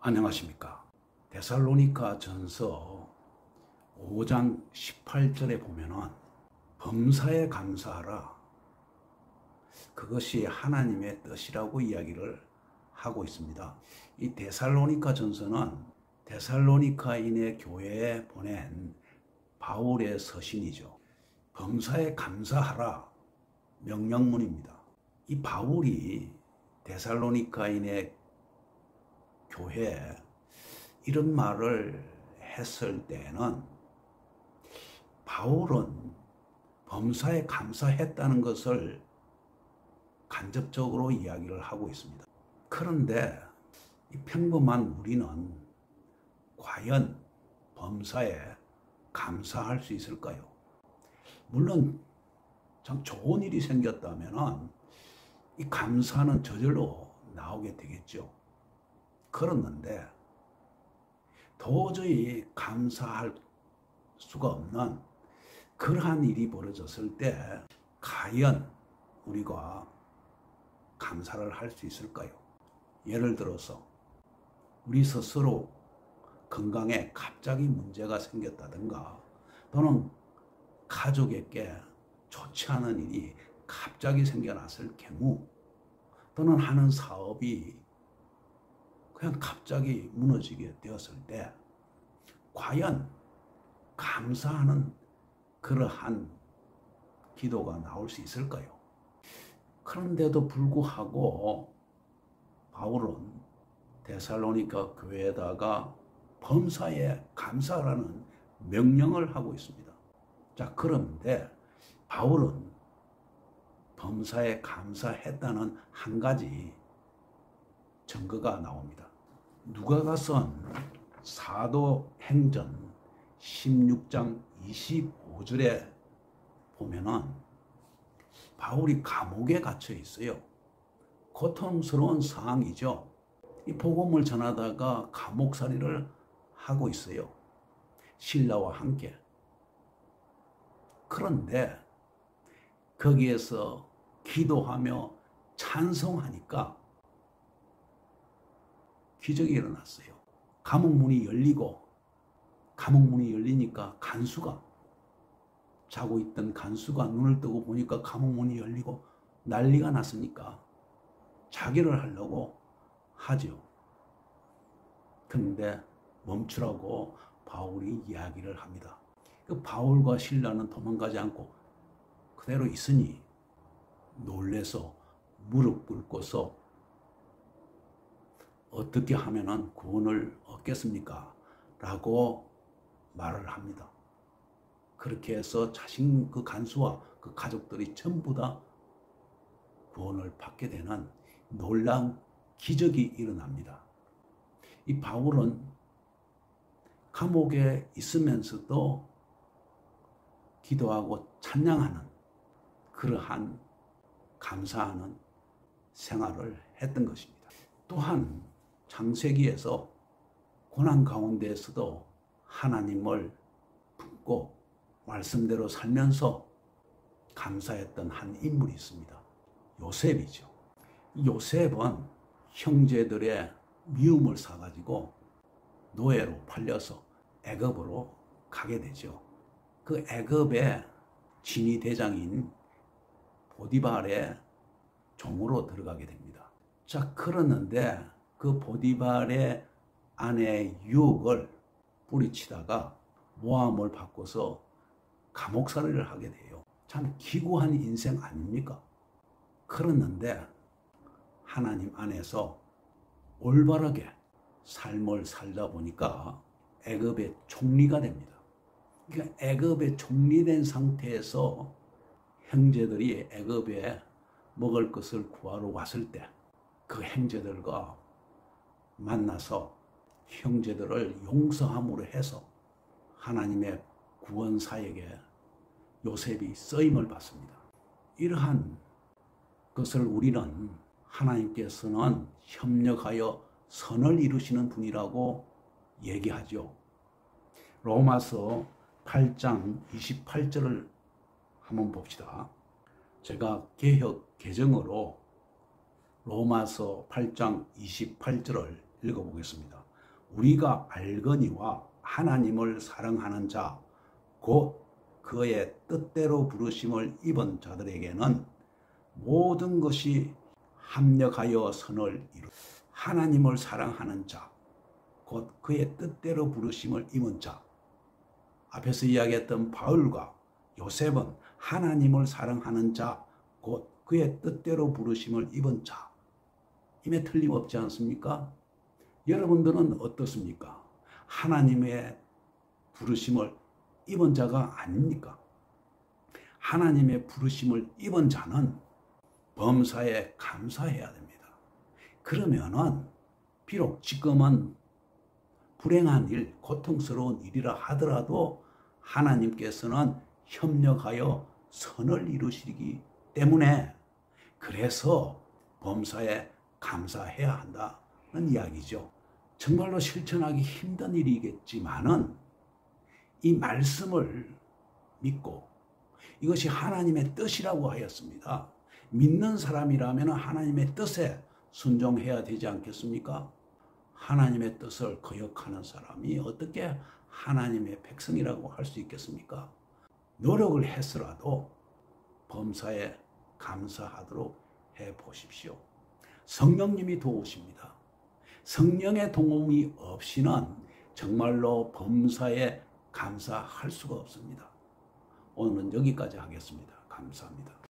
안녕하십니까. 데살로니가 전서 5장 18절에 보면은 범사에 감사하라. 그것이 하나님의 뜻이라고 이야기를 하고 있습니다. 이 데살로니가 전서는 데살로니가인의 교회에 보낸 바울의 서신이죠. 범사에 감사하라 명령문입니다. 이 바울이 데살로니가인의 교회에 이런 말을 했을 때는 바울은 범사에 감사했다는 것을 간접적으로 이야기를 하고 있습니다. 그런데 이 평범한 우리는 과연 범사에 감사할 수 있을까요? 물론 참 좋은 일이 생겼다면 이 감사는 저절로 나오게 되겠죠. 그렇는데 도저히 감사할 수가 없는 그러한 일이 벌어졌을 때 과연 우리가 감사를 할 수 있을까요? 예를 들어서 우리 스스로 건강에 갑자기 문제가 생겼다든가 또는 가족에게 좋지 않은 일이 갑자기 생겨났을 경우 또는 하는 사업이 그냥 갑자기 무너지게 되었을 때 과연 감사하는 그러한 기도가 나올 수 있을까요? 그런데도 불구하고 바울은 데살로니가 교회에다가 범사에 감사라는 명령을 하고 있습니다. 자, 그런데 바울은 범사에 감사했다는 한 가지 증거가 나옵니다. 누가가선 사도행전 16장 25절에 보면은 바울이 감옥에 갇혀 있어요. 고통스러운 상황이죠. 이 복음을 전하다가 감옥살이를 하고 있어요. 신라와 함께. 그런데 거기에서 기도하며 찬송하니까 기적이 일어났어요. 감옥문이 열리니까 간수가 자고 있던 간수가 눈을 뜨고 보니까 감옥문이 열리고 난리가 났으니까 자결을 하려고 하죠. 그런데 멈추라고 바울이 이야기를 합니다. 그 바울과 실라는 도망가지 않고 그대로 있으니 놀래서 무릎 꿇고서 어떻게 하면 구원을 얻겠습니까? 라고 말을 합니다. 그렇게 해서 자신 그 간수와 그 가족들이 전부 다 구원을 받게 되는 놀라운 기적이 일어납니다. 이 바울은 감옥에 있으면서도 기도하고 찬양하는 그러한 감사하는 생활을 했던 것입니다. 또한 창세기에서 고난 가운데에서도 하나님을 품고 말씀대로 살면서 감사했던 한 인물이 있습니다. 요셉이죠. 요셉은 형제들의 미움을 사가지고 노예로 팔려서 애굽으로 가게 되죠. 그 애굽의 진위 대장인 보디발의 종으로 들어가게 됩니다. 자, 그러는데 그 보디발의 아내의 유혹을 뿌리치다가 모함을 받고서 감옥살이를 하게 돼요. 참 기구한 인생 아닙니까? 그러는데 하나님 안에서 올바르게 삶을 살다 보니까 애굽의 총리가 됩니다. 그러니까 애굽의 총리된 상태에서 형제들이 애굽에 먹을 것을 구하러 왔을 때 그 형제들과 만나서 형제들을 용서함으로 해서 하나님의 구원 사역에 요셉이 쓰임을 받습니다. 이러한 것을 우리는 하나님께서는 협력하여 선을 이루시는 분이라고 얘기하죠. 로마서 8장 28절을 한번 봅시다. 제가 개역 개정으로 로마서 8장 28절을 읽어보겠습니다. 우리가 알거니와 하나님을 사랑하는 자, 곧 그의 뜻대로 부르심을 입은 자들에게는 모든 것이 합력하여 선을 이루. 하나님을 사랑하는 자, 곧 그의 뜻대로 부르심을 입은 자. 앞에서 이야기했던 바울과 요셉은 하나님을 사랑하는 자, 곧 그의 뜻대로 부르심을 입은 자. 임에 틀림없지 않습니까? 여러분들은 어떻습니까? 하나님의 부르심을 입은 자가 아닙니까? 하나님의 부르심을 입은 자는 범사에 감사해야 됩니다. 그러면은 비록 지금은 불행한 일, 고통스러운 일이라 하더라도 하나님께서는 협력하여 선을 이루시기 때문에 그래서 범사에 감사해야 한다는 이야기죠. 정말로 실천하기 힘든 일이겠지만은 이 말씀을 믿고 이것이 하나님의 뜻이라고 하였습니다. 믿는 사람이라면 하나님의 뜻에 순종해야 되지 않겠습니까? 하나님의 뜻을 거역하는 사람이 어떻게 하나님의 백성이라고 할 수 있겠습니까? 노력을 해서라도 범사에 감사하도록 해보십시오. 성령님이 도우십니다. 성령의 도움이 없이는 정말로 범사에 감사할 수가 없습니다. 오늘은 여기까지 하겠습니다. 감사합니다.